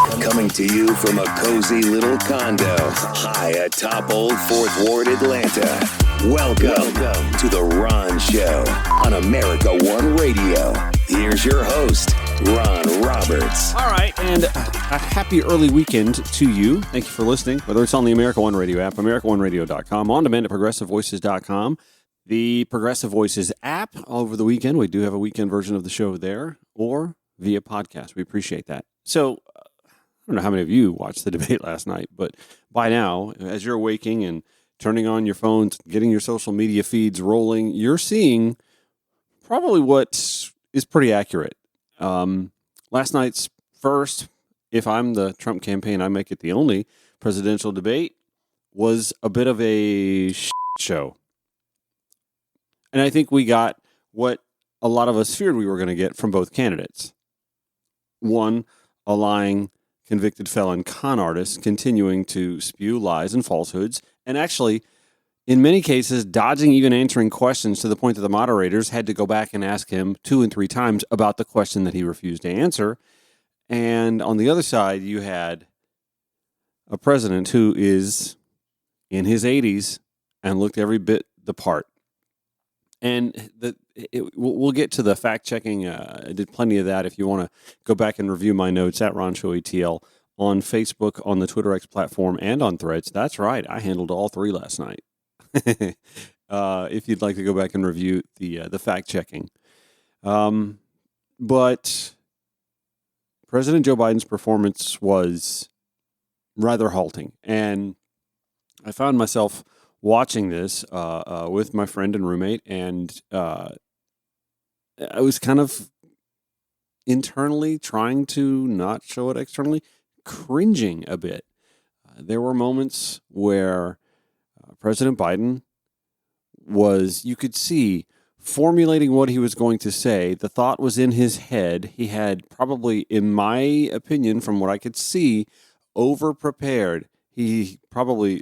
Coming to you from a cozy little condo high atop Old Fourth Ward, Atlanta. Welcome to The Ron Show on America One Radio. Here's your host, Ron Roberts. All right, and a happy early weekend to you. Thank you for listening, whether it's on the America One Radio app, AmericaOneRadio.com, on demand at ProgressiveVoices.com, the Progressive Voices app. Over the weekend, we do have a weekend version of the show there, or via podcast. We appreciate that. So, I don't know how many of you watched the debate last night, but by now, as you're waking and turning on your phones, getting your social media feeds rolling, you're seeing probably what is pretty accurate. Last night's first, if I'm the Trump campaign, I make it the only presidential debate, was a bit of a show. And I think we got what a lot of us feared we were going to get from both candidates. One, a lying convicted felon con artist continuing to spew lies and falsehoods, and actually, in many cases, dodging even answering questions to the point that the moderators had to go back and ask him 2 and 3 times about the question that he refused to answer. And on the other side, you had a president who is in his 80s and looked every bit the part. And we'll get to the fact-checking. I did plenty of that. If you want to go back and review my notes at Ron Show ATL on Facebook, on the Twitter X platform, and on Threads. That's right. I handled all 3 last night. If you'd like to go back and review the fact-checking. But President Joe Biden's performance was rather halting. And I found myself watching this with my friend and roommate, and I was kind of internally trying to not show it externally, cringing a bit. There were moments where President Biden was, you could see, formulating what he was going to say. The thought was in his head. He had probably, in my opinion, from what I could see, over-prepared. He probably...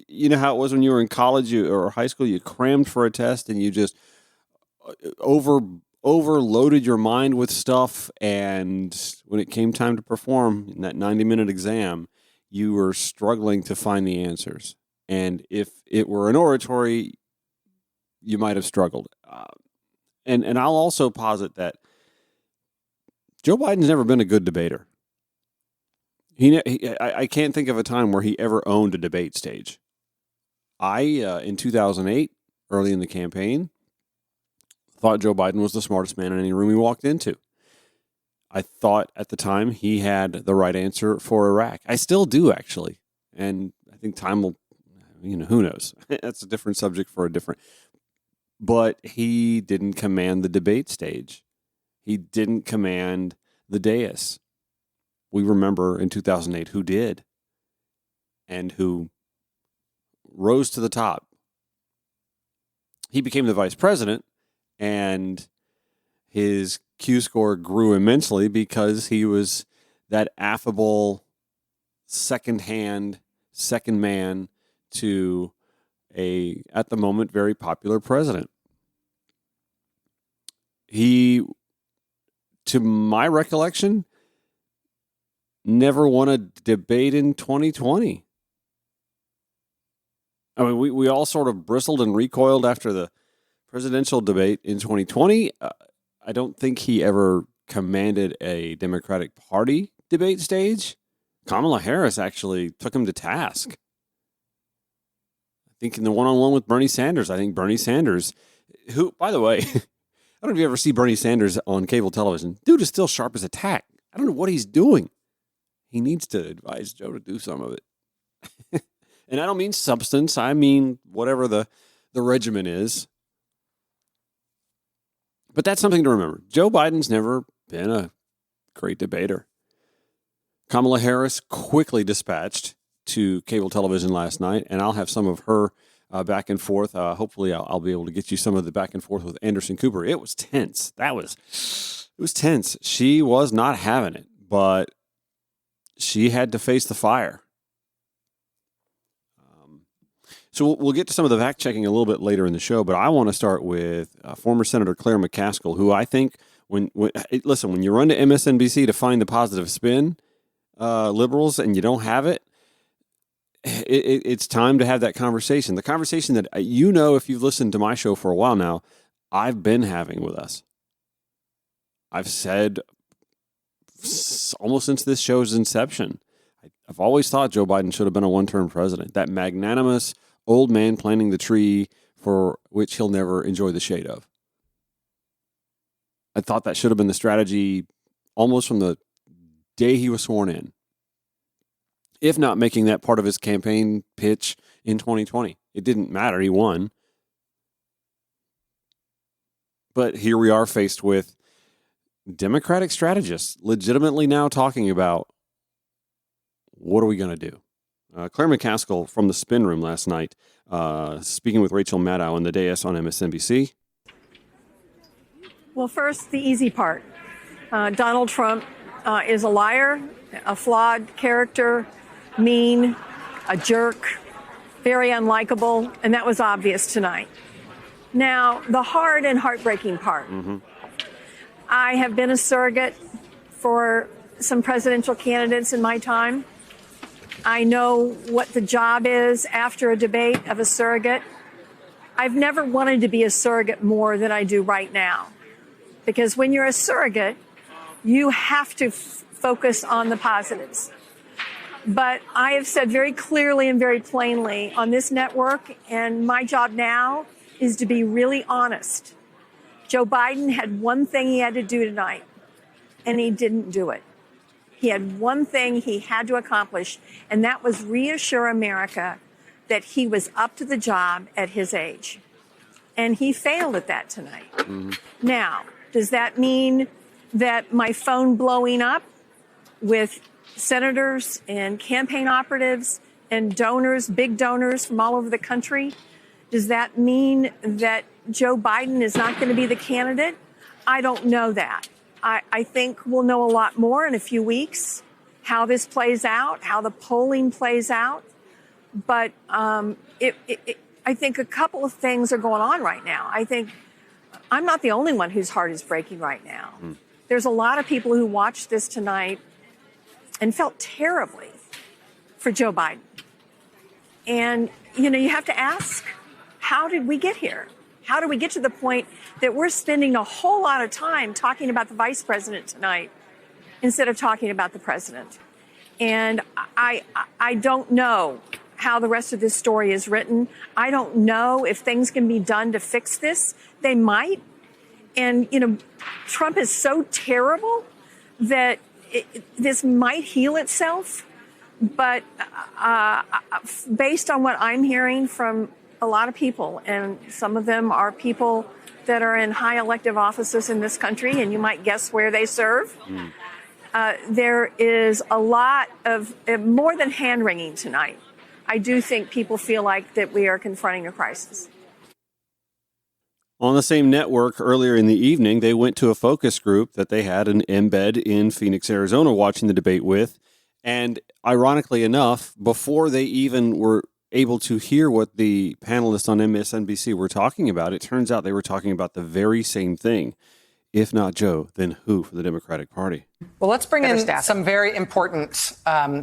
You know how it was when you were in college or high school, you crammed for a test and you just overloaded your mind with stuff, and when it came time to perform in that 90-minute exam, you were struggling to find the answers. And if it were an oratory, you might have struggled. And I'll also posit Joe Biden's never been a good debater. I can't think of a time where he ever owned a debate stage. In 2008, early in the campaign, thought Joe Biden was the smartest man in any room he walked into. I thought at the time he had the right answer for Iraq. I still do, actually. And I think time will, who knows? That's a different subject for a different. But he didn't command the debate stage. He didn't command the dais. We remember in 2008 who did and who rose to the top. He became the vice president, and his Q score grew immensely because he was that affable second man to a, at the moment, very popular president. He, to my recollection, never won a debate in 2020. I mean, we all sort of bristled and recoiled after the presidential debate in 2020. I don't think he ever commanded a Democratic Party debate stage. Kamala Harris actually took him to task. I think in the one-on-one with Bernie Sanders, Bernie Sanders, who, by the way, I don't know if you ever see Bernie Sanders on cable television. Dude is still sharp as a tack. I don't know what he's doing. He needs to advise Joe to do some of it. And I don't mean substance. I mean whatever the regimen is. But that's something to remember. Joe Biden's never been a great debater. Kamala Harris quickly dispatched to cable television last night, and I'll have some of her back and forth. Hopefully I'll be able to get you some of the back and forth with Anderson Cooper. It was tense. It was tense. She was not having it, but she had to face the fire. So we'll get to some of the fact-checking a little bit later in the show, but I want to start with former Senator Claire McCaskill, who I think, when you run to MSNBC to find the positive spin, liberals and you don't have it, it's time to have that conversation. The conversation that, if you've listened to my show for a while now, I've been having with us. I've said almost since this show's inception, I've always thought Joe Biden should have been a one-term president. That magnanimous old man planting the tree for which he'll never enjoy the shade of. I thought that should have been the strategy almost from the day he was sworn in, if not making that part of his campaign pitch in 2020. It didn't matter. He won. But here we are faced with Democratic strategists legitimately now talking about, what are we going to do? Claire McCaskill from the Spin Room last night, speaking with Rachel Maddow on the dais on MSNBC. Well, first, the easy part. Donald Trump is a liar, a flawed character, mean, a jerk, very unlikable, and that was obvious tonight. Now, the hard and heartbreaking part. I have been a surrogate for some presidential candidates in my time. I know what the job is after a debate of a surrogate. I've never wanted to be a surrogate more than I do right now. Because when you're a surrogate, you have to focus on the positives. But I have said very clearly and very plainly on this network, and my job now is to be really honest. Joe Biden had one thing he had to do tonight, and he didn't do it. He had one thing he had to accomplish, and that was reassure America that he was up to the job at his age. And he failed at that tonight. Now, does that mean that my phone blowing up with senators and campaign operatives and donors, big donors from all over the country, does that mean that Joe Biden is not going to be the candidate? I don't know that. I think we'll know a lot more in a few weeks, how this plays out, how the polling plays out. But I think a couple of things are going on right now. I think I'm not the only one whose heart is breaking right now. There's a lot of people who watched this tonight and felt terribly for Joe Biden. And, you have to ask, how did we get here? How do we get to the point that we're spending a whole lot of time talking about the vice president tonight instead of talking about the president? And I don't know how the rest of this story is written. I don't know if things can be done to fix this. They might. And, Trump is so terrible that this might heal itself. But based on what I'm hearing from a lot of people, and some of them are people that are in high elective offices in this country, and you might guess where they serve. There is a lot of more than hand-wringing tonight. I do think people feel like that we are confronting a crisis. On the same network earlier in the evening, they went to a focus group that they had an embed in Phoenix, Arizona, watching the debate with. And ironically enough, before they even were able to hear what the panelists on MSNBC were talking about, it turns out they were talking about the very same thing. If not Joe, then who for the Democratic Party? Well, let's bring in some very important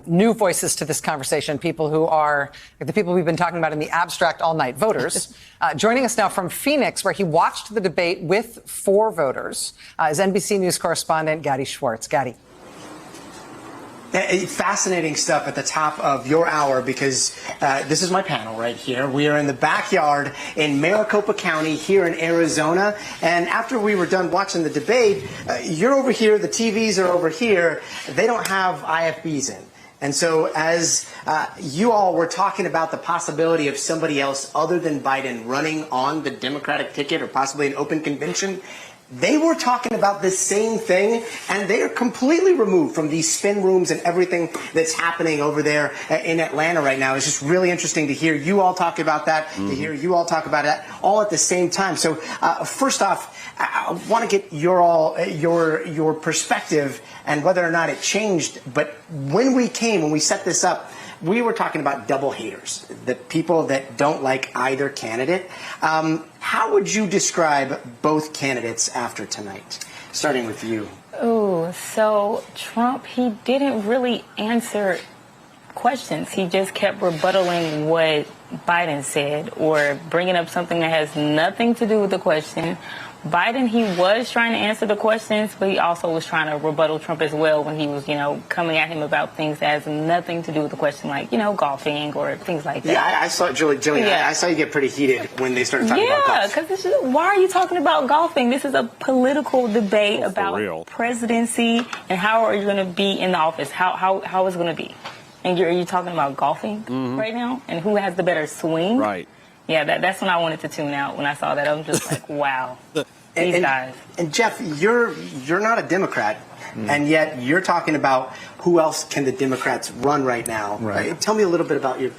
new voices to this conversation, people who are the people we've been talking about in the abstract all night, voters. Joining us now from Phoenix, where he watched the debate with 4 voters, is NBC News correspondent Gadi Schwartz. Gadi. Fascinating stuff at the top of your hour, because this is my panel right here. We are in the backyard in Maricopa County here in Arizona. And after we were done watching the debate, you're over here, the TVs are over here. They don't have IFBs in. And so as you all were talking about the possibility of somebody else other than Biden running on the Democratic ticket or possibly an open convention, they were talking about this same thing, and they are completely removed from these spin rooms and everything that's happening over there in Atlanta right now. It's just really interesting to hear you all talk about that, to hear you all talk about it all at the same time. So first off, I want to get your perspective and whether or not it changed. But when we set this up, we were talking about double haters, the people that don't like either candidate. How would you describe both candidates after tonight? starting with you. Oh, so Trump, he didn't really answer questions. He just kept rebuttaling what Biden said or bringing up something that has nothing to do with the question. Biden, he was trying to answer the questions, but he also was trying to rebuttal Trump as well when he was, coming at him about things that has nothing to do with the question, like, golfing or things like that. Yeah, I saw, Jillian, Yeah. I saw you get pretty heated when they started talking about golf. Yeah, because why are you talking about golfing? This is a political debate about real. presidency and how are you going to be in the office, how is it going to be. And are you talking about golfing right now? And who has the better swing? Right. Yeah, that's when I wanted to tune out. When I saw that, I was just like, wow, these guys. And Jeff, you're not a Democrat, and yet you're talking about who else can the Democrats run right now. Right. Tell me a little bit about your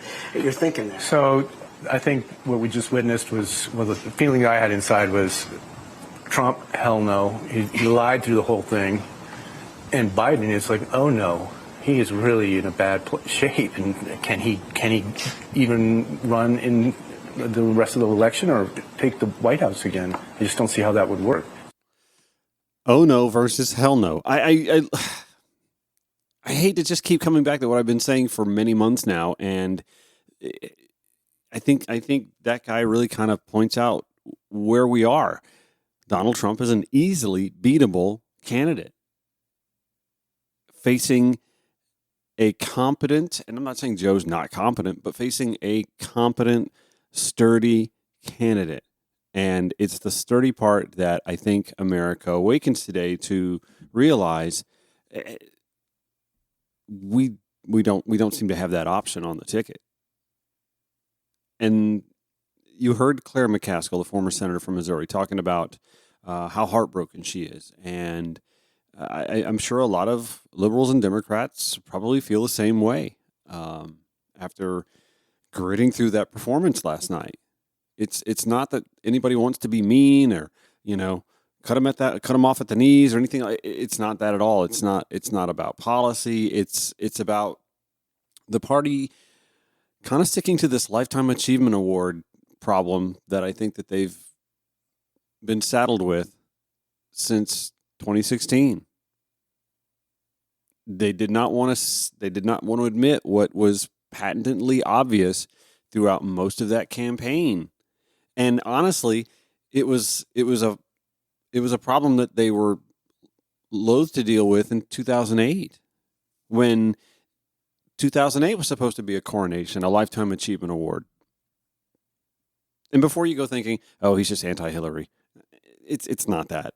thinking there. So I think what we just witnessed was, the feeling I had inside was Trump, hell no. He lied through the whole thing. And Biden is like, oh no. He is really in a bad shape, and can he even run in the rest of the election or take the White House again? I just don't see how that would work. Oh no versus hell no. I hate to just keep coming back to what I've been saying for many months now, and I think that guy really kind of points out where we are. Donald Trump is an easily beatable candidate facing a competent, and I'm not saying Joe's not competent, but facing a competent, sturdy candidate. And it's the sturdy part that I think America awakens today to realize we don't seem to have that option on the ticket. And you heard Claire McCaskill, the former senator from Missouri, talking about how heartbroken she is. And I'm sure a lot of liberals and Democrats probably feel the same way after gritting through that performance last night. It's not that anybody wants to be mean or cut them off at the knees or anything. It's not that at all. It's not about policy. It's about the party kind of sticking to this Lifetime Achievement Award problem that I think that they've been saddled with since 2016. They did not want to admit what was patently obvious throughout most of that campaign. And honestly, it was a problem that they were loath to deal with in 2008, when 2008 was supposed to be a coronation, a Lifetime Achievement Award. And before you go thinking, oh, he's just anti-Hillary, it's not that.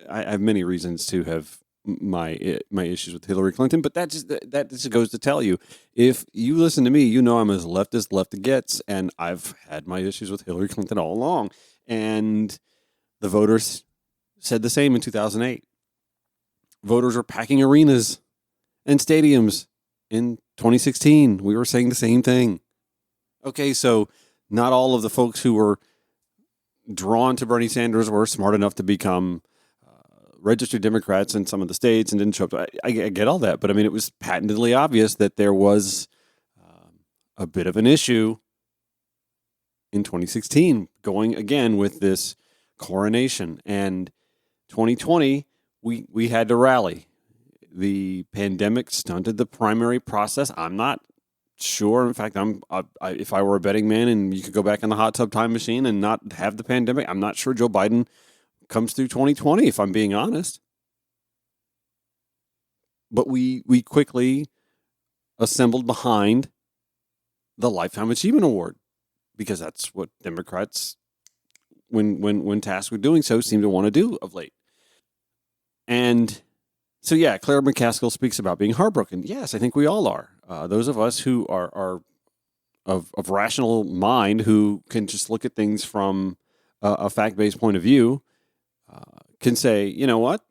I have many reasons to have my issues with Hillary Clinton, but that just goes to tell you, if you listen to me, you know I'm as left gets, and I've had my issues with Hillary Clinton all along. And the voters said the same in 2008. Voters were packing arenas and stadiums in 2016. We were saying the same thing. Okay, so not all of the folks who were drawn to Bernie Sanders were smart enough to become registered Democrats in some of the states and didn't show up. I get all that, but I mean, it was patently obvious that there was a bit of an issue in 2016 going again with this coronation. And 2020, we had to rally. The pandemic stunted the primary process. I'm not sure. In fact, if I were a betting man and you could go back in the hot tub time machine and not have the pandemic, I'm not sure Joe Biden comes through 2020, if I'm being honest. But we quickly assembled behind the Lifetime Achievement Award, because that's what Democrats, when tasked with doing so, seem to want to do of late. And so, yeah, Claire McCaskill speaks about being heartbroken. Yes, I think we all are. Those of us who are of rational mind, who can just look at things from a fact-based point of view, can say, you know what,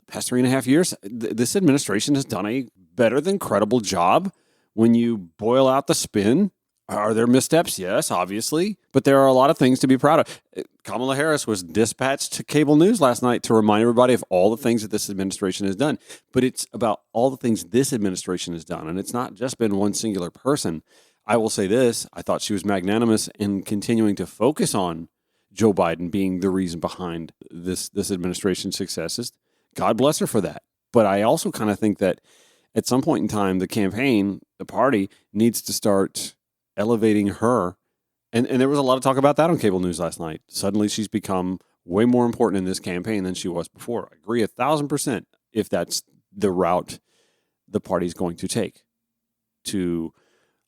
the past 3.5 years, this administration has done a better than credible job. When you boil out the spin, are there missteps? Yes, obviously, but there are a lot of things to be proud of. Kamala Harris was dispatched to cable news last night to remind everybody of all the things that this administration has done. But it's about all the things this administration has done, and it's not just been one singular person. I will say this, I thought she was magnanimous in continuing to focus on Joe Biden being the reason behind this administration's successes. God bless her for that. But I also kind of think that at some point in time, the campaign, the party, needs to start elevating her. And there was a lot of talk about that on cable news last night. Suddenly she's become way more important in this campaign than she was before. I agree 1,000% if that's the route the party's going to take, to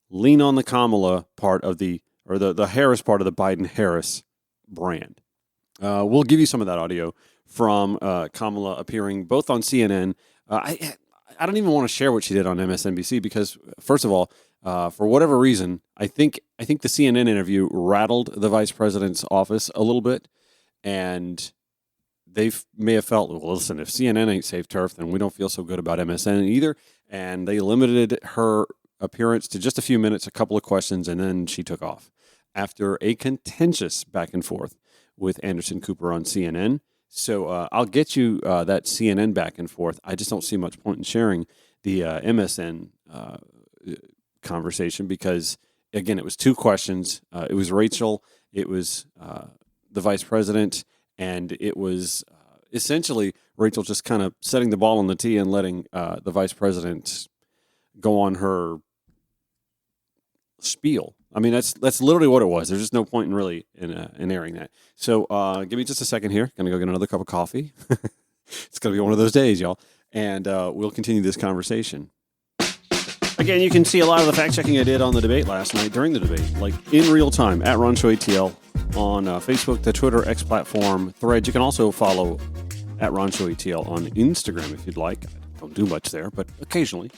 lean on the Kamala part of the Harris part of the Biden-Harris brand. We'll give you some of that audio from Kamala appearing both on CNN. I don't even want to share what she did on MSNBC because, first of all, for whatever reason, I think the CNN interview rattled the vice president's office a little bit, and they may have felt, well, listen, if CNN ain't safe turf, then we don't feel so good about MSN either. And they limited her appearance to just a few minutes, a couple of questions, and then she took off after a contentious back and forth with Anderson Cooper on CNN. So I'll get you that CNN back and forth. I just don't see much point in sharing the MSN conversation because, again, it was two questions. It was Rachel, it was the vice president, and it was essentially Rachel just kind of setting the ball on the tee and letting the vice president go on her spiel. I mean, that's literally what it was. There's just no point in really in airing that. So give me just a second here. Gonna go get another cup of coffee. It's gonna be one of those days, y'all. And we'll continue this conversation. Again, you can see a lot of the fact checking I did on the debate last night during the debate, like in real time at Ron Show ATL on Facebook, the Twitter X platform, Threads. You can also follow at Ron Show ATL on Instagram if you'd like. I don't do much there, but occasionally.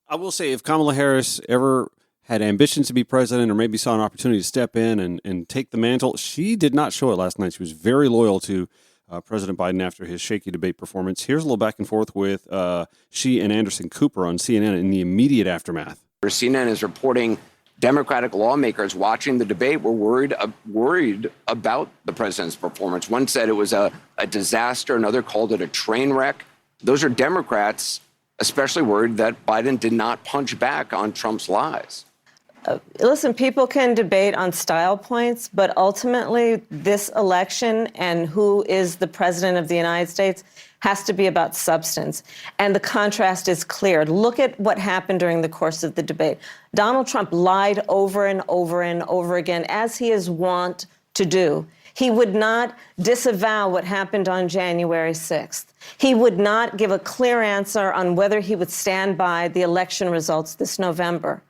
I will say if Kamala Harris ever had ambitions to be president or maybe saw an opportunity to step in and take the mantle, she did not show it last night. She was very loyal to President Biden after his shaky debate performance. Here's a little back and forth with she and Anderson Cooper on CNN in the immediate aftermath. CNN is reporting Democratic lawmakers watching the debate were worried about the president's performance. One said it was a disaster. Another called it a train wreck. Those are Democrats especially worried that Biden did not punch back on Trump's lies. Listen, people can debate on style points, but ultimately this election and who is the president of the United States has to be about substance. And the contrast is clear. Look at what happened during the course of the debate. Donald Trump lied over and over and over again, as he is wont to do. He would not disavow what happened on January 6th. He would not give a clear answer on whether he would stand by the election results this November.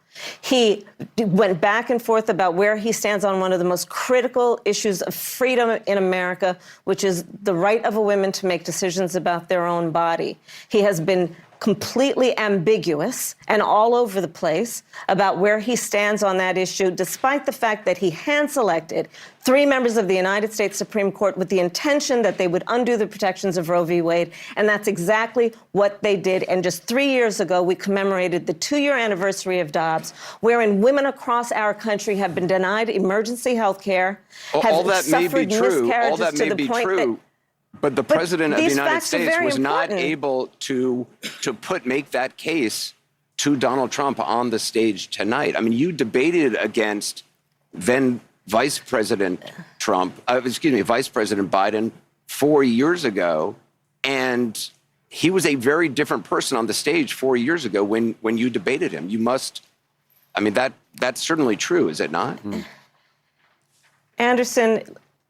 He went back and forth about where he stands on one of the most critical issues of freedom in America, which is the right of a woman to make decisions about their own body. He has been completely ambiguous and all over the place about where he stands on that issue, despite the fact that he hand-selected 3 members of the United States Supreme Court with the intention that they would undo the protections of Roe v. Wade. And that's exactly what they did. And just 3 years ago, we commemorated the 2-year anniversary of Dobbs, wherein women across our country have been denied emergency health care, all that may suffered be true. miscarriages All that to may the be point true. that But the president of the United States was not important. able to make that case to Donald Trump on the stage tonight. I mean, you debated against then Vice President Vice President Biden 4 years ago, and he was a very different person on the stage 4 years ago when you debated him. That's certainly true, is it not? Anderson,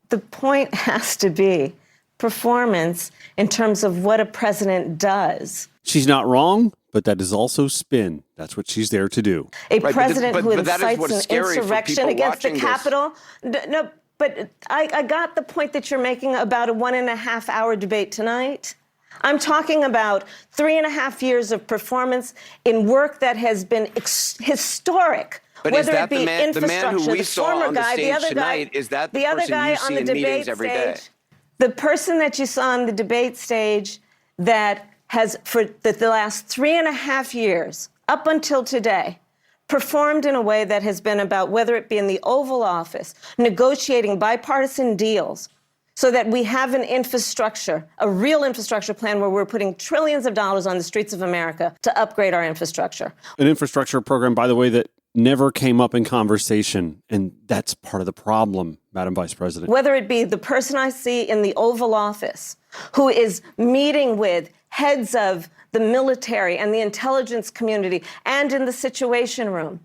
the point has to be performance in terms of what a president does. She's not wrong, but that is also spin. That's what she's there to do. A president who incites an insurrection against the Capitol. No, but I got the point that you're making about a 1.5-hour debate tonight. I'm talking about 3.5 years of performance in work that has been historic. But whether is that it be the man who we saw on the stage tonight? Is that the person you see in meetings every day? The person that you saw on the debate stage that has, for the last 3.5 years, up until today, performed in a way that has been about, whether it be in the Oval Office, negotiating bipartisan deals so that we have an infrastructure, a real infrastructure plan where we're putting trillions of dollars on the streets of America to upgrade our infrastructure. An infrastructure program, by the way, that never came up in conversation. And that's part of the problem, Madam Vice President. Whether it be the person I see in the Oval Office who is meeting with heads of the military and the intelligence community and in the Situation Room,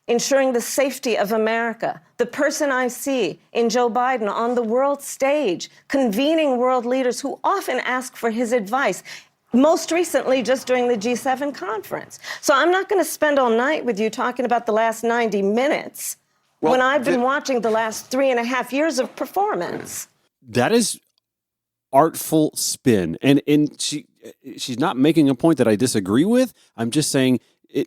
ensuring the safety of America. The person I see in Joe Biden on the world stage, convening world leaders who often ask for his advice, most recently just during the G7 conference. So I'm not going to spend all night with you talking about the last 90 minutes when I've been watching the last 3.5 years of performance. That is artful spin. And she's not making a point that I disagree with. I'm just saying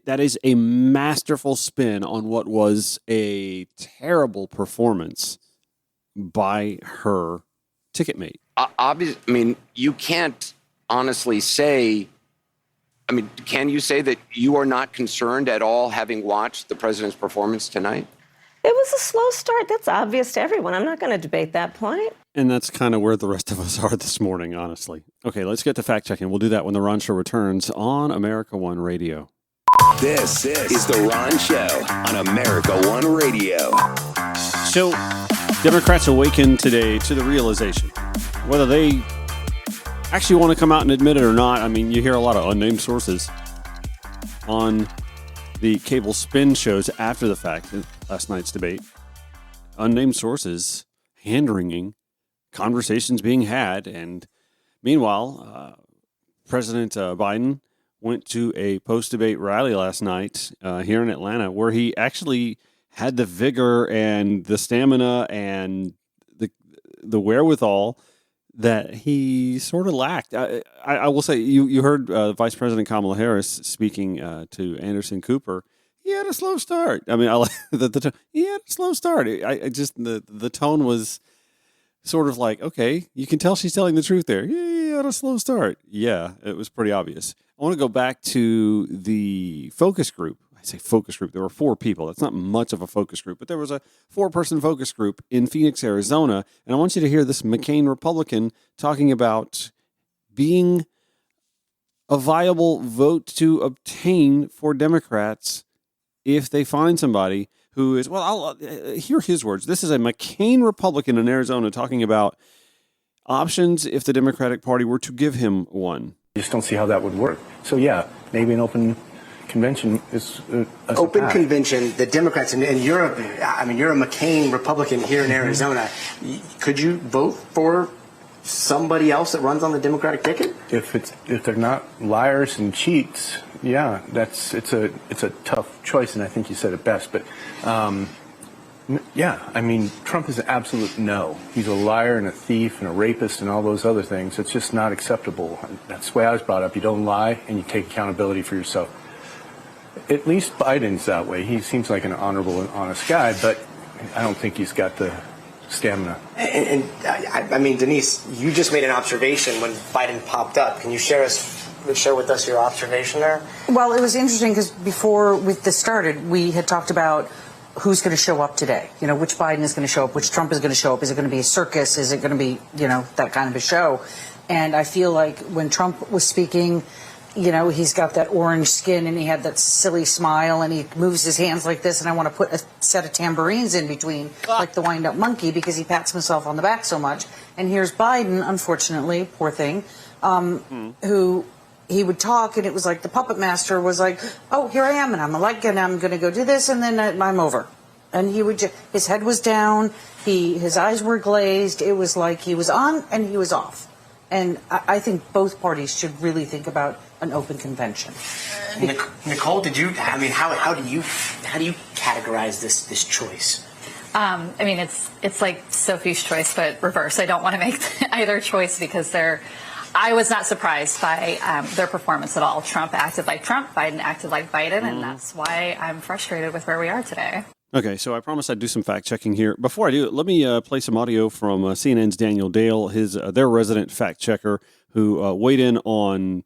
that is a masterful spin on what was a terrible performance by her ticket mate. Obviously, I mean, you can't honestly say, I mean, can you say that you are not concerned at all having watched the president's performance tonight? It was a slow start. That's obvious to everyone. I'm not going to debate that point. And that's kind of where the rest of us are this morning, honestly. Okay, let's get to fact checking. We'll do that when the Ron Show returns on America One Radio. This is the Ron Show on America One Radio. So, Democrats awakened today to the realization, whether they actually want to come out and admit it or not. I mean, you hear a lot of unnamed sources on the cable spin shows after the fact, last night's debate. Unnamed sources hand-wringing, conversations being had, and meanwhile, President Biden went to a post-debate rally last night here in Atlanta where he actually had the vigor and the stamina and the wherewithal that he sort of lacked. I will say, you heard Vice President Kamala Harris speaking to Anderson Cooper. He had a slow start. I mean, I like he had a slow start. I just the tone was sort of like, okay, you can tell she's telling the truth there. Yeah, he had a slow start. Yeah, it was pretty obvious. I want to go back to the focus group. I say focus group. There were 4 people. That's not much of a focus group, but there was a 4-person focus group in Phoenix, Arizona. And I want you to hear this McCain Republican talking about being a viable vote to obtain for Democrats if they find somebody who is, well, I'll hear his words. This is a McCain Republican in Arizona talking about options if the Democratic Party were to give him one. I just don't see how that would work. So, yeah, maybe an open convention is open convention. The Democrats in Europe. I mean, you're a McCain Republican here in Arizona. Could you vote for somebody else that runs on the Democratic ticket? If they're not liars and cheats, yeah, it's a tough choice, and I think you said it best. But yeah, I mean, Trump is an absolute no. He's a liar and a thief and a rapist and all those other things. It's just not acceptable. That's the way I was brought up. You don't lie and you take accountability for yourself. At least Biden's that way. He seems like an honorable and honest guy, but I don't think he's got the stamina. And I mean, Denise, you just made an observation when Biden popped up. Can you share with us your observation there? Well, it was interesting because before this started, we had talked about who's going to show up today. You know, which Biden is going to show up, which Trump is going to show up. Is it going to be a circus? Is it going to be, that kind of a show? And I feel like when Trump was speaking, he's got that orange skin and he had that silly smile and he moves his hands like this. And I want to put a set of tambourines in between, like the wind-up monkey, because he pats himself on the back so much. And here's Biden, unfortunately, poor thing, who he would talk and it was like the puppet master was like, oh, here I am. And I'm going to go do this. And then I'm over. And he would his head was down. His eyes were glazed. It was like he was on and he was off. And I think both parties should really think about an open convention. Nicole, how do you categorize this choice? I mean, it's like Sophie's choice, but reverse. I don't want to make either choice because I was not surprised by their performance at all. Trump acted like Trump, Biden acted like Biden, and that's why I'm frustrated with where we are today. Okay, so I promised I'd do some fact-checking here. Before I do, let me play some audio from CNN's Daniel Dale, their resident fact-checker, who weighed in on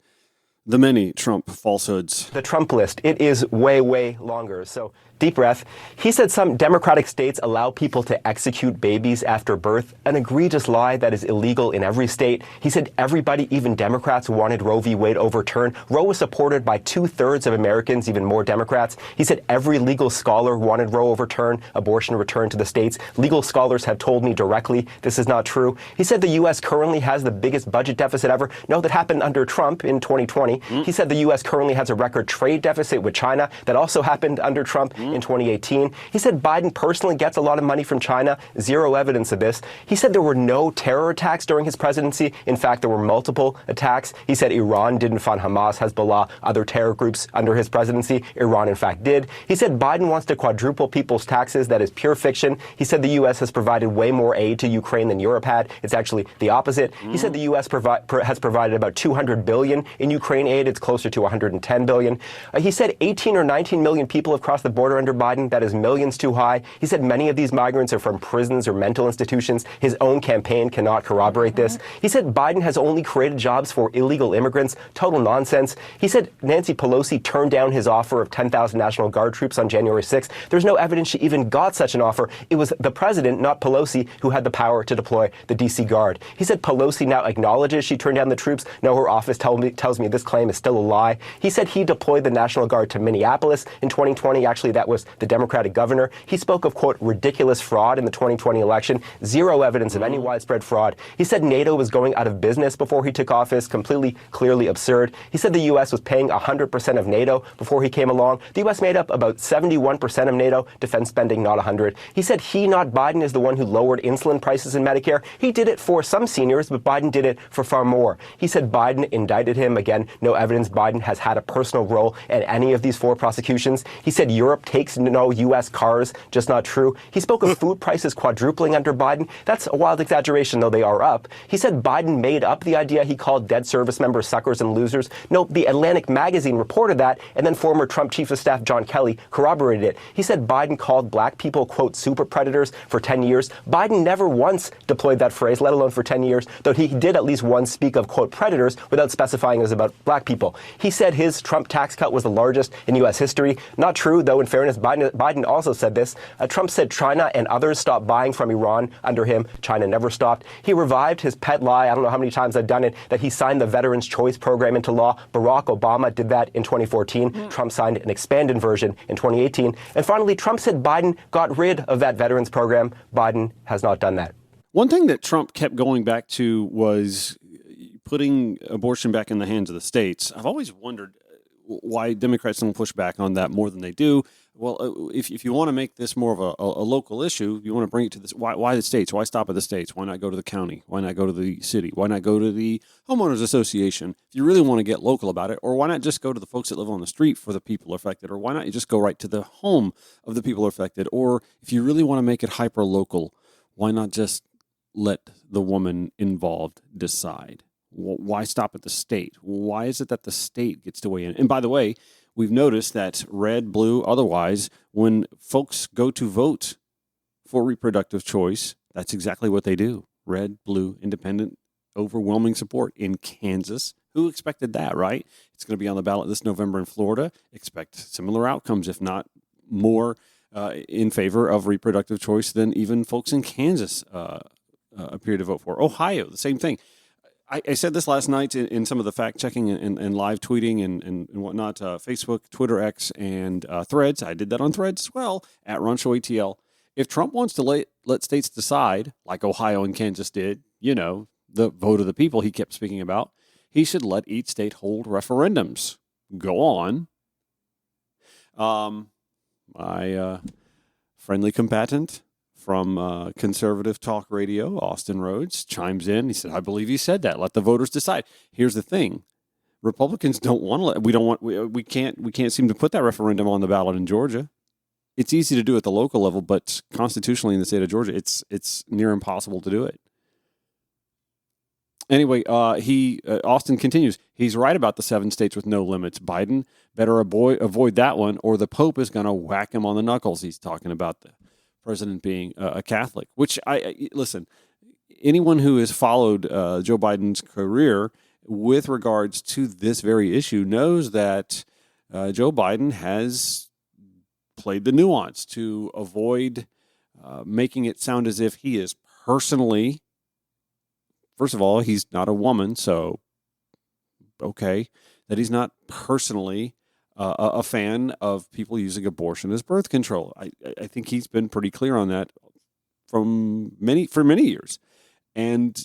the many Trump falsehoods. The Trump list, it is way, way longer. So deep breath. He said some Democratic states allow people to execute babies after birth, an egregious lie that is illegal in every state. He said everybody, even Democrats, wanted Roe v. Wade overturned. Roe was supported by 2/3 of Americans, even more Democrats. He said every legal scholar wanted Roe overturned, abortion returned to the states. Legal scholars have told me directly this is not true. He said the U.S. currently has the biggest budget deficit ever. No, that happened under Trump in 2020. He said the U.S. currently has a record trade deficit with China. That also happened under Trump in 2018. He said Biden personally gets a lot of money from China. Zero evidence of this. He said there were no terror attacks during his presidency. In fact, there were multiple attacks. He said Iran didn't fund Hamas, Hezbollah, other terror groups under his presidency. Iran, in fact, did. He said Biden wants to quadruple people's taxes. That is pure fiction. He said the U.S. has provided way more aid to Ukraine than Europe had. It's actually the opposite. He said the U.S. has provided about $200 billion in Ukraine aid. It's closer to $110 billion. He said 18 or 19 million people have crossed the border under Biden. That is millions too high. He said many of these migrants are from prisons or mental institutions. His own campaign cannot corroborate this. He said Biden has only created jobs for illegal immigrants. Total nonsense. He said Nancy Pelosi turned down his offer of 10,000 National Guard troops on January 6th. There's no evidence she even got such an offer. It was the president, not Pelosi, who had the power to deploy the D.C. Guard. He said Pelosi now acknowledges she turned down the troops. No, her office tells me this claim is still a lie. He said he deployed the National Guard to Minneapolis in 2020. Actually, that was the Democratic governor. He spoke of, quote, ridiculous fraud in the 2020 election. Zero evidence of any widespread fraud. He said NATO was going out of business before he took office. Completely, clearly absurd. He said the U.S. was paying 100% of NATO before he came along. The U.S. made up about 71% of NATO defense spending, not 100. He said he, not Biden, is the one who lowered insulin prices in Medicare. He did it for some seniors, but Biden did it for far more. He said Biden indicted him. Again, no evidence Biden has had a personal role in any of these 4 prosecutions. He said Europe takes no U.S. cars. Just not true. He spoke of food prices quadrupling under Biden. That's a wild exaggeration, though they are up. He said Biden made up the idea he called dead service members suckers and losers. No, the Atlantic magazine reported that, and then former Trump Chief of Staff John Kelly corroborated it. He said Biden called black people, quote, super predators for 10 years. Biden never once deployed that phrase, let alone for 10 years, though he did at least once speak of, quote, predators without specifying it was about black people. He said his Trump tax cut was the largest in U.S. history. Not true, though, in fairness, Biden also said this. Trump said China and others stopped buying from Iran under him. China never stopped. He revived his pet lie, I don't know how many times I've done it, that he signed the Veterans Choice Program into law. Barack Obama did that in 2014. Trump signed an expanded version in 2018. And finally, Trump said Biden got rid of that Veterans Program. Biden has not done that. One thing that Trump kept going back to was putting abortion back in the hands of the states. I've always wondered why Democrats don't push back on that more than they do. Well, if you want to make this more of a local issue, you want to bring it to this. Why the states? Why stop at the states? Why not go to the county? Why not go to the city? Why not go to the homeowners association? If you really want to get local about it, or why not just go to the folks that live on the street for the people affected? Or why not you just go right to the home of the people affected? Or if you really want to make it hyper local, why not just let the woman involved decide? Why stop at the state? Why is it that the state gets to weigh in? And by the way, we've noticed that red, blue, otherwise, when folks go to vote for reproductive choice, that's exactly what they do. Red, blue, independent, overwhelming support in Kansas. Who expected that, right? It's going to be on the ballot this November in Florida. Expect similar outcomes, if not more, in favor of reproductive choice than even folks in Kansas appear to vote for. Ohio, the same thing. I said this last night in some of the fact-checking and live tweeting and whatnot, Facebook, Twitter, X, and Threads. I did that on Threads as well, at RunShowATL. If Trump wants to let states decide, like Ohio and Kansas did, the vote of the people he kept speaking about, he should let each state hold referendums. Go on. My friendly combatant from Conservative Talk Radio, Austin Rhodes, chimes in. He said, I believe you said that. Let the voters decide. Here's the thing. Republicans don't want to we can't seem to put that referendum on the ballot in Georgia. It's easy to do at the local level, but constitutionally in the state of Georgia, it's near impossible to do it. Anyway, Austin continues. He's right about the 7 states with no limits. Biden better avoid that one, or the Pope is going to whack him on the knuckles. He's talking about the president being a Catholic, which listen, anyone who has followed Joe Biden's career with regards to this very issue knows that Joe Biden has played the nuance to avoid making it sound as if he is personally, first of all, he's not a woman, so okay, that he's not personally a fan of people using abortion as birth control. I think he's been pretty clear on that for many years. And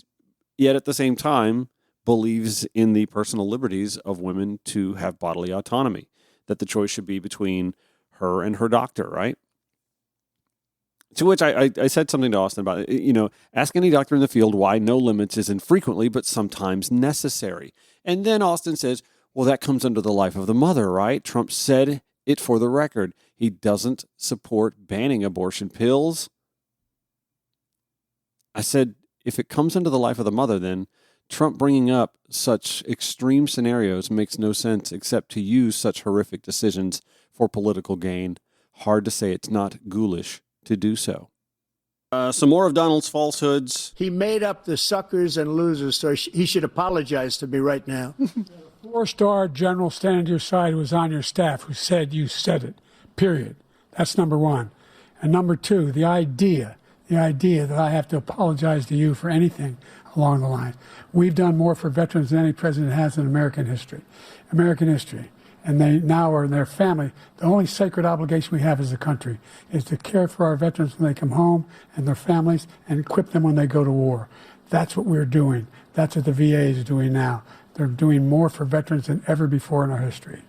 yet at the same time believes in the personal liberties of women to have bodily autonomy, that the choice should be between her and her doctor, right? To which I said something to Austin about, ask any doctor in the field why no limits is infrequently but sometimes necessary. And then Austin says, well, that comes under the life of the mother, right? Trump said it for the record. He doesn't support banning abortion pills. I said, if it comes under the life of the mother, then Trump bringing up such extreme scenarios makes no sense except to use such horrific decisions for political gain. Hard to say it's not ghoulish to do so. Some more of Donald's falsehoods. He made up the suckers and losers, so he should apologize to me right now. Four-star general standing to your side who was on your staff who said you said it, period. That's number one. And number two, the idea that I have to apologize to you for anything along the lines. We've done more for veterans than any president has in American history. And they now are in their family. The only sacred obligation we have as a country is to care for our veterans when they come home and their families and equip them when they go to war. That's what we're doing. That's what the VA is doing now. They're doing more for veterans than ever before in our history.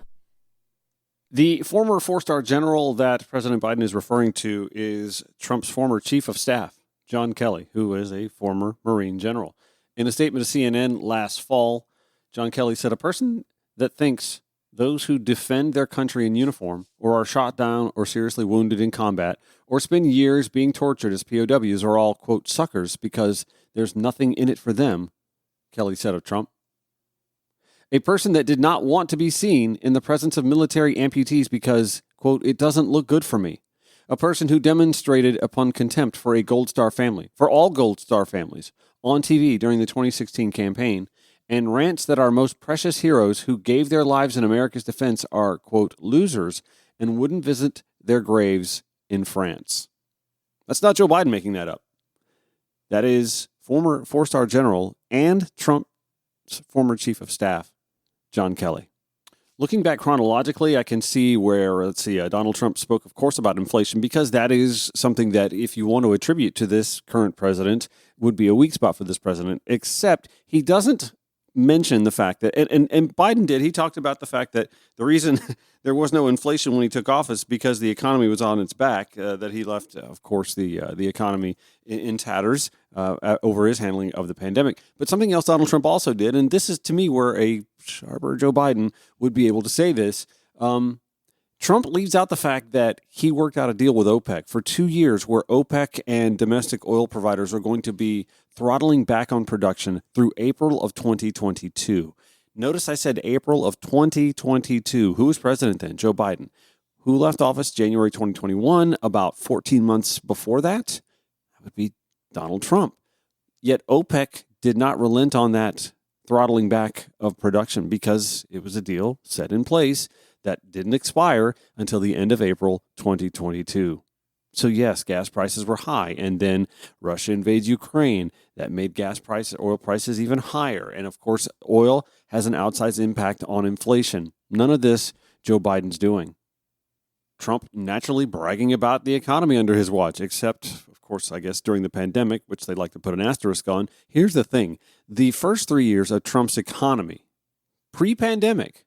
The former four-star general that President Biden is referring to is Trump's former chief of staff, John Kelly, who is a former Marine general. In a statement to CNN last fall, John Kelly said, a person that thinks those who defend their country in uniform or are shot down or seriously wounded in combat or spend years being tortured as POWs are all, quote, suckers because there's nothing in it for them, Kelly said of Trump. A person that did not want to be seen in the presence of military amputees because, quote, it doesn't look good for me. A person who demonstrated upon contempt for a Gold Star family, for all Gold Star families, on TV during the 2016 campaign, and rants that our most precious heroes who gave their lives in America's defense are, quote, losers and wouldn't visit their graves in France. That's not Joe Biden making that up. That is former four-star general and Trump's former chief of staff, John Kelly. Looking back chronologically, I can see where, Donald Trump spoke, of course, about inflation, because that is something that, if you want to attribute to this current president, would be a weak spot for this president, except he doesn't mention the fact that, and Biden did, he talked about the fact that the reason there was no inflation when he took office because the economy was on its back, that he left, of course, the economy in tatters over his handling of the pandemic. But something else Donald Trump also did, and this is to me where a sharper Joe Biden would be able to say this, Trump leaves out the fact that he worked out a deal with OPEC for 2 years where OPEC and domestic oil providers are going to be throttling back on production through April of 2022. Notice I said April of 2022. Who was president then? Joe Biden. Who left office January 2021? About 14 months before that? That would be Donald Trump. Yet OPEC did not relent on that throttling back of production because it was a deal set in place that didn't expire until the end of April 2022. So yes, gas prices were high, and then Russia invades Ukraine. That made oil prices even higher. And of course, oil has an outsized impact on inflation. None of this Joe Biden's doing. Trump naturally bragging about the economy under his watch, except, of course, I guess during the pandemic, which they like to put an asterisk on. Here's the thing. The first 3 years of Trump's economy, pre-pandemic,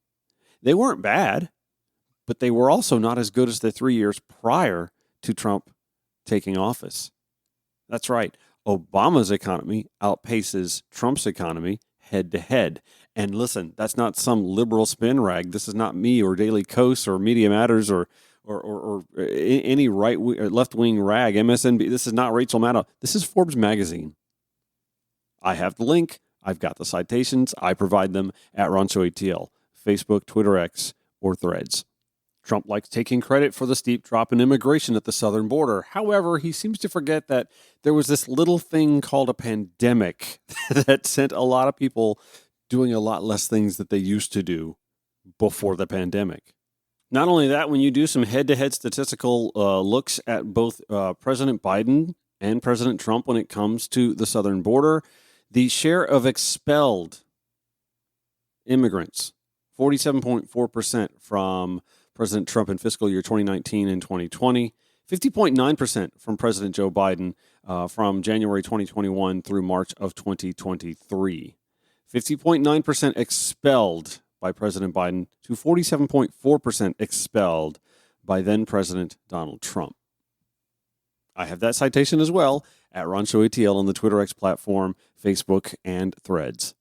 they weren't bad, but they were also not as good as the 3 years prior to Trump taking office. That's right. Obama's economy outpaces Trump's economy head to head. And listen, that's not some liberal spin rag. This is not me or Daily Kos or Media Matters or any left-wing rag, MSNBC. This is not Rachel Maddow. This is Forbes magazine. I have the link. I've got the citations. I provide them at Rancho ATL. Facebook, Twitter X, or Threads. Trump likes taking credit for the steep drop in immigration at the southern border. However, he seems to forget that there was this little thing called a pandemic that sent a lot of people doing a lot less things that they used to do before the pandemic. Not only that, when you do some head-to-head statistical looks at both President Biden and President Trump when it comes to the southern border, the share of expelled immigrants, 47.4% from President Trump in fiscal year 2019 and 2020, 50.9% from President Joe Biden from January 2021 through March of 2023. 50.9% expelled by President Biden to 47.4% expelled by then President Donald Trump. I have that citation as well at Ron Show ATL on the Twitter X platform, Facebook, and Threads.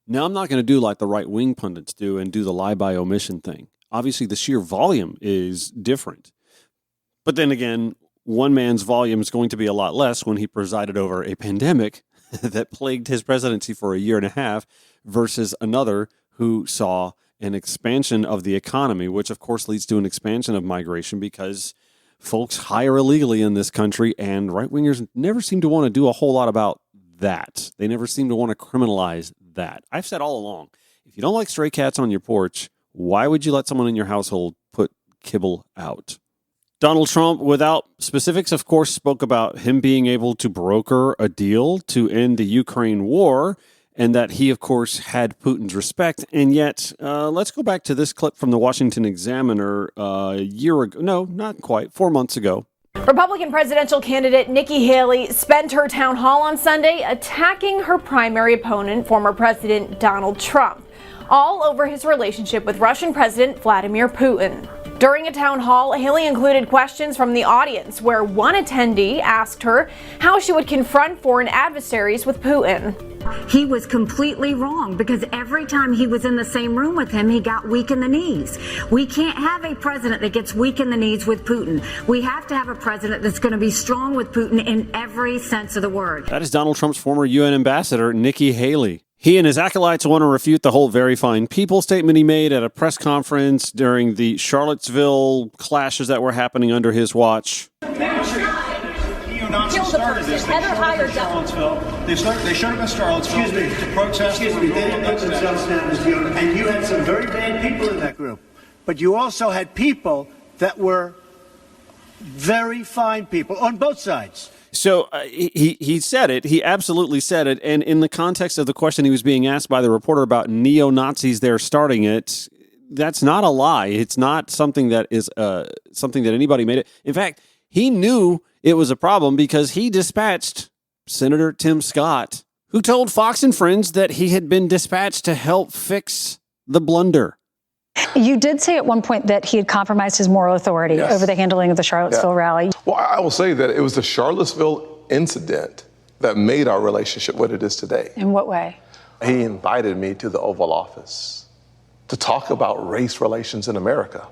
Now, I'm not going to do like the right-wing pundits do and do the lie by omission thing. Obviously, the sheer volume is different. But then again, one man's volume is going to be a lot less when he presided over a pandemic that plagued his presidency for a year and a half versus another who saw an expansion of the economy, which of course leads to an expansion of migration because folks hire illegally in this country, and right-wingers never seem to want to do a whole lot about that. They never seem to want to criminalize that. I've said all along, if you don't like stray cats on your porch, why would you let someone in your household put kibble out? Donald Trump, without specifics, of course, spoke about him being able to broker a deal to end the Ukraine war, and that he, of course, had Putin's respect. And yet, let's go back to this clip from the Washington Examiner a year ago. No, not quite. 4 months ago. Republican presidential candidate Nikki Haley spent her town hall on Sunday attacking her primary opponent, former President Donald Trump, all over his relationship with Russian President Vladimir Putin. During a town hall, Haley included questions from the audience, where one attendee asked her how she would confront foreign adversaries with Putin. He was completely wrong because every time he was in the same room with him, he got weak in the knees. We can't have a president that gets weak in the knees with Putin. We have to have a president that's going to be strong with Putin in every sense of the word. That is Donald Trump's former UN ambassador, Nikki Haley. He and his acolytes want to refute the whole very fine people statement he made at a press conference during the Charlottesville clashes that were happening under his watch. Neo-Nazis started this. They showed up in Charlottesville. They showed up in Charlottesville to protest. Excuse me, they didn't put themselves down as the owner. And you had some very bad people in that group. But you also had people that were very fine people on both sides. So he said it. He absolutely said it. And in the context of the question he was being asked by the reporter about neo-Nazis there starting it, that's not a lie. It's not something that is something that anybody made it. In fact, he knew it was a problem because he dispatched Senator Tim Scott, who told Fox and Friends that he had been dispatched to help fix the blunder. You did say at one point that he had compromised his moral authority over the handling of the Charlottesville rally. Well, I will say that it was the Charlottesville incident that made our relationship what it is today. In what way? He invited me to the Oval Office to talk about race relations in America.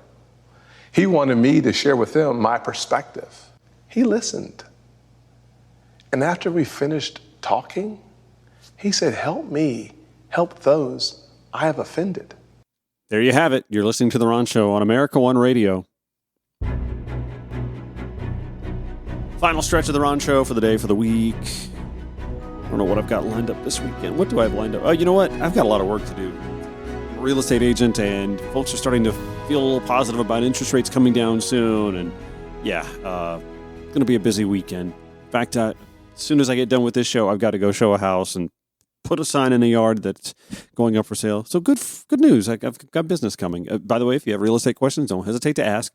He wanted me to share with him my perspective. He listened. And after we finished talking, he said, help me help those I have offended. There you have it. You're listening to The Ron Show on America One Radio. Final stretch of The Ron Show for the day, for the week. I don't know what I've got lined up this weekend. What do I have lined up? Oh, you know what? I've got a lot of work to do. I'm a real estate agent, and folks are starting to feel a little positive about interest rates coming down soon. And yeah, it's going to be a busy weekend. In fact, as soon as I get done with this show, I've got to go show a house and put a sign in the yard that's going up for sale. So good news. I've got business coming. By the way, if you have real estate questions, don't hesitate to ask.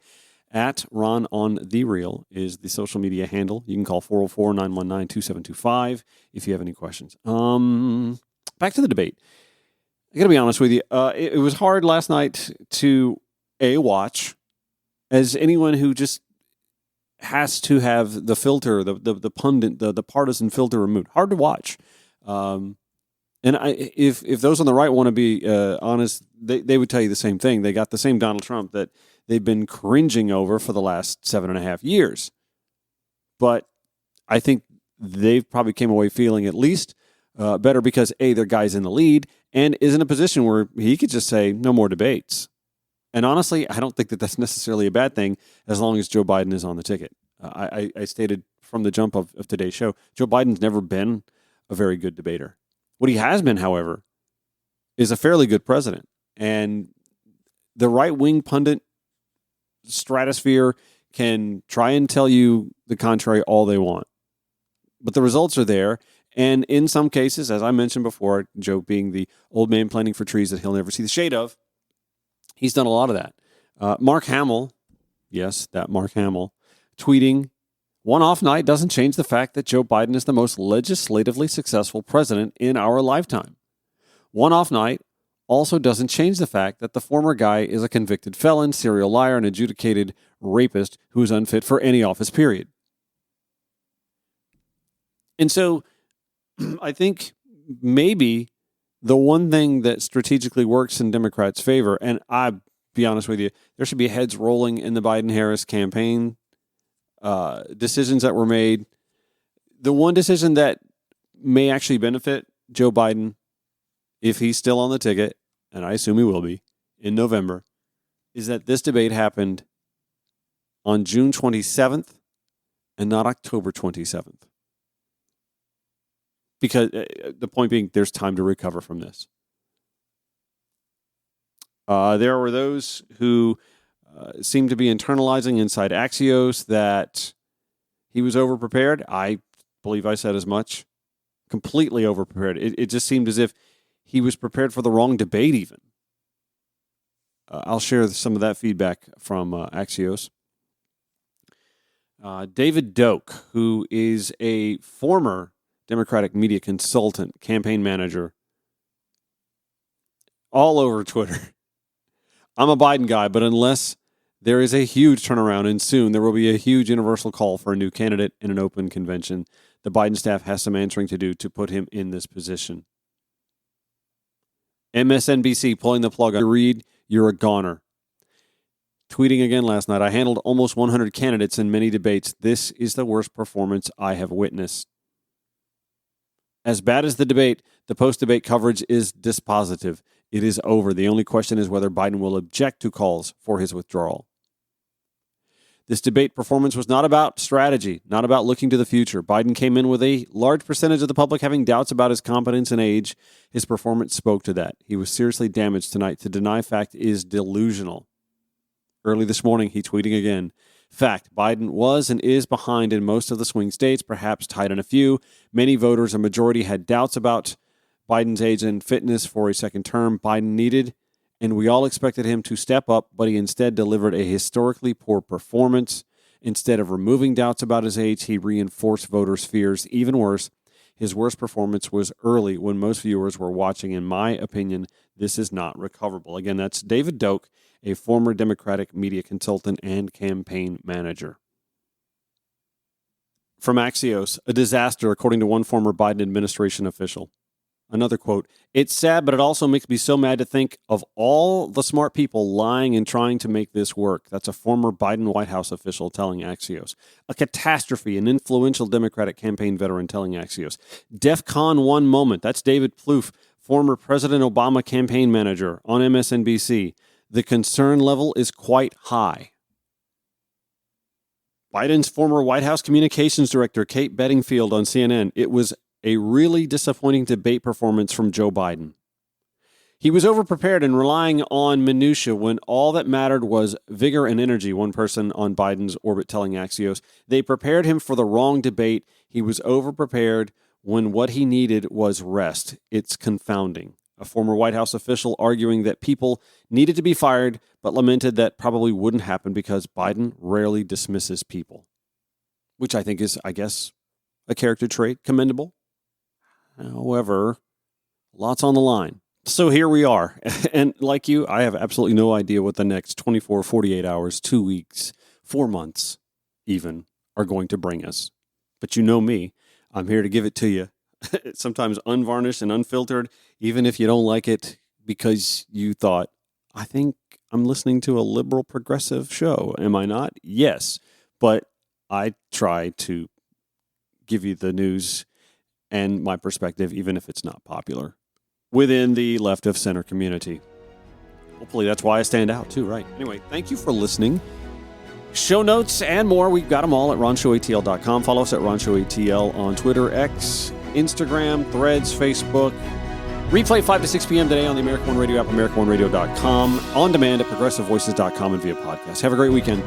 At Ron on The Real is the social media handle. You can call 404-919-2725 if you have any questions. Back to the debate. I got to be honest with you. It was hard last night to watch, as anyone who just has to have the filter, the pundit, the partisan filter removed. Hard to watch. And if those on the right want to be honest, they would tell you the same thing. They got the same Donald Trump that they've been cringing over for the last 7.5 years. But I think they've probably came away feeling at least better because, A, their guy's in the lead and is in a position where he could just say, no more debates. And honestly, I don't think that that's necessarily a bad thing as long as Joe Biden is on the ticket. I stated from the jump of today's show, Joe Biden's never been a very good debater. What he has been, however, is a fairly good president. And the right-wing pundit stratosphere can try and tell you the contrary all they want. But the results are there. And in some cases, as I mentioned before, Joe being the old man planting for trees that he'll never see the shade of, he's done a lot of that. Mark Hamill, yes, that Mark Hamill, tweeting, "One off night doesn't change the fact that Joe Biden is the most legislatively successful president in our lifetime. One off night also doesn't change the fact that the former guy is a convicted felon, serial liar, and adjudicated rapist who is unfit for any office, period." And so I think maybe the one thing that strategically works in Democrats' favor, and I'll be honest with you, there should be heads rolling in the Biden-Harris campaign, decisions that were made. The one decision that may actually benefit Joe Biden, if he's still on the ticket, and I assume he will be, in November, is that this debate happened on June 27th and not October 27th. Because the point being, there's time to recover from this. There were those who seemed to be internalizing inside Axios that he was overprepared. I believe I said as much. Completely overprepared. It just seemed as if he was prepared for the wrong debate even. I'll share some of that feedback from Axios. David Doak, who is a former Democratic media consultant, campaign manager, all over Twitter. "I'm a Biden guy, but unless there is a huge turnaround and soon there will be a huge universal call for a new candidate in an open convention, the Biden staff has some answering to do to put him in this position." MSNBC pulling the plug on Reid, "You're a goner." Tweeting again last night, "I handled almost 100 candidates in many debates. This is the worst performance I have witnessed." As bad as the debate, the post-debate coverage is dispositive. It is over. The only question is whether Biden will object to calls for his withdrawal. This debate performance was not about strategy, not about looking to the future. Biden came in with a large percentage of the public having doubts about his competence and age. His performance spoke to that. He was seriously damaged tonight. To deny fact is delusional. Early this morning, he tweeting again, "Fact, Biden was and is behind in most of the swing states, perhaps tied in a few. Many voters, a majority, had doubts about Biden's age and fitness for a second term. Biden needed, and we all expected him to step up, but he instead delivered a historically poor performance. Instead of removing doubts about his age, he reinforced voters' fears. Even worse, his worst performance was early when most viewers were watching. In my opinion, this is not recoverable." Again, that's David Doak, a former Democratic media consultant and campaign manager. From Axios, a disaster, according to one former Biden administration official. Another quote, "It's sad, but it also makes me so mad to think of all the smart people lying and trying to make this work." That's a former Biden White House official telling Axios. A catastrophe, an influential Democratic campaign veteran telling Axios. DEFCON 1 moment. That's David Plouffe, former President Obama campaign manager on MSNBC. "The concern level is quite high." Biden's former White House communications director, Kate Bedingfield, on CNN. "It was a really disappointing debate performance from Joe Biden. He was overprepared and relying on minutia when all that mattered was vigor and energy," one person on Biden's orbit telling Axios. "They prepared him for the wrong debate. He was overprepared when what he needed was rest. It's confounding." A former White House official arguing that people needed to be fired, but lamented that probably wouldn't happen because Biden rarely dismisses people. Which I think is, I guess, a character trait, commendable. However, lots on the line. So here we are. And like you, I have absolutely no idea what the next 24, 48 hours, 2 weeks, 4 months even are going to bring us. But you know me. I'm here to give it to you. Sometimes unvarnished and unfiltered, even if you don't like it because you thought, I think I'm listening to a liberal progressive show. Am I not? Yes. But I try to give you the news and my perspective, even if it's not popular, within the left of center community. Hopefully that's why I stand out too, right? Anyway, thank you for listening. Show notes and more, we've got them all at ronshowatl.com. Follow us at ronshowatl on Twitter, X, Instagram, Threads, Facebook, Replay 5 to 6 p.m. today on the American One Radio app, AmericanOneRadio.com, on demand at ProgressiveVoices.com, and via podcast. Have a great weekend.